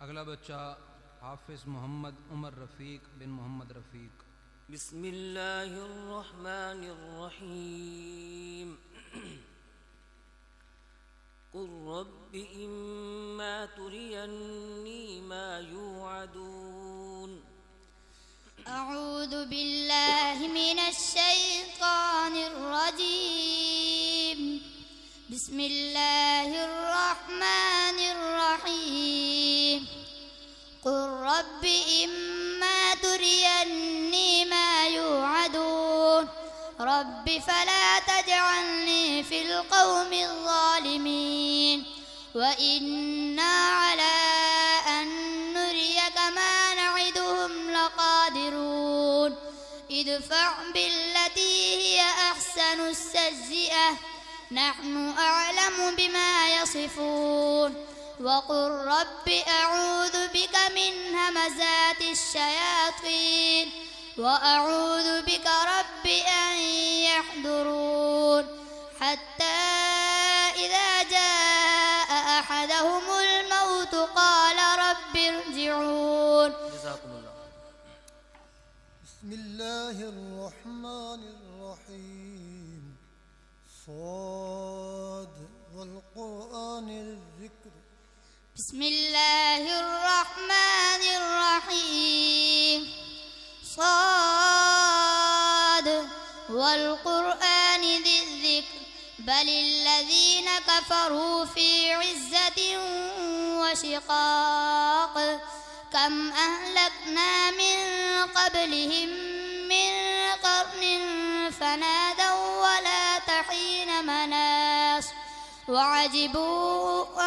अगला बच्चा हाफिज मोहम्मद उमर रफ़ीक बिन मोहम्मद रफ़ीक। बिस्मिल्लाहिर्रहमानिर्रहीम। कुल रब्बि इम्मा तुरियन्नी मा युअदून। अऊज़ु बिल्लाहि मिनश शैतानिर रजीम। बिस्मिल्लाहिर रहमानिर रहीम। कुल रब्बि इम्मा तुरियन्नी मा युअदून रब्बि फला तजअलनी फिल क़ौमिज़ ज़ालिमीन व इन्ना अला अन नुरियक मा न'iदुहुम लक़ादिरून। इदफ़अ बिल्लती हिय अहसनु सय्यिअह नहनु अअलमु बिमा यसिफून। वक़ुल रब्बि अऊज़ु बिक मिन हमज़ातिश शयातीन व अऊज़ु बिक रब्बि अन यहदुरून। हत्ता इज़ा जाअ अहदहुमुल मौत क़ाल रब्बि इरजिऊन। जज़ाकुमुल्लाह। बिस्मिल्लाहिर रहमानिर रहीम। साद वल क़ुरआनिल ज़िक्र। बिस्मिल्लाहिर रहमानिर रहीम। साद वल क़ुरआनि ज़िक्र बलिल्लज़ीन कफ़रू फ़ी इज़्ज़तिन व शिक़ाक़। कम अहलकना मिन क़ब्लिहिम मिन क़र्निन फ़नादव वला तहीन मनास वअजिबू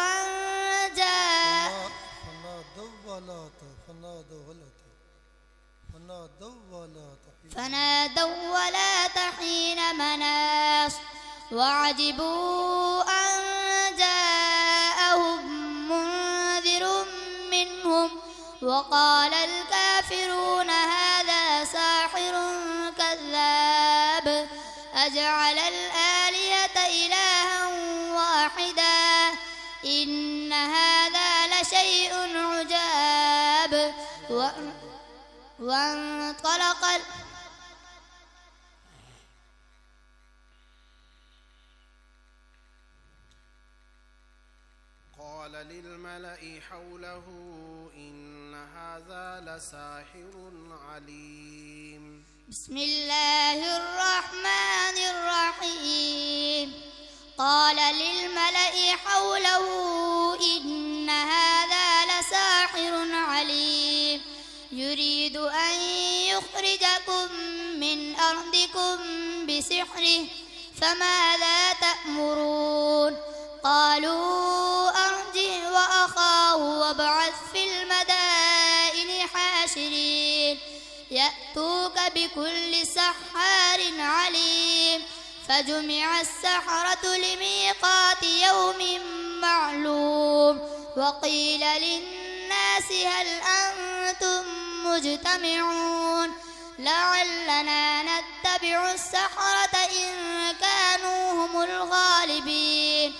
अन فنادوا ولا تحين مناص وعجبوا أن جاءهم منذر منهم وقال الكافرون هذا ساحر كذاب أجعل الآلهة إلها واحدا إن هذا لشيء عجاب وانطلق قال للملأ حوله إن هذا لساحر عليم. بسم الله الرحمن الرحيم. قال للملأ حوله إن هذا لساحر عليم يريد أن يخرجكم من أرضكم بسحره فماذا تأمرون. قالوا أرجه وأخاه وابعث في المدائن حاشرين يأتوك بكل سحار عليم. فجمع السحرة لميقات يوم معلوم وقيل للناس هل أنتم مجتمعون لعلنا نتبع السحرة إن كانوا هم الغالبين.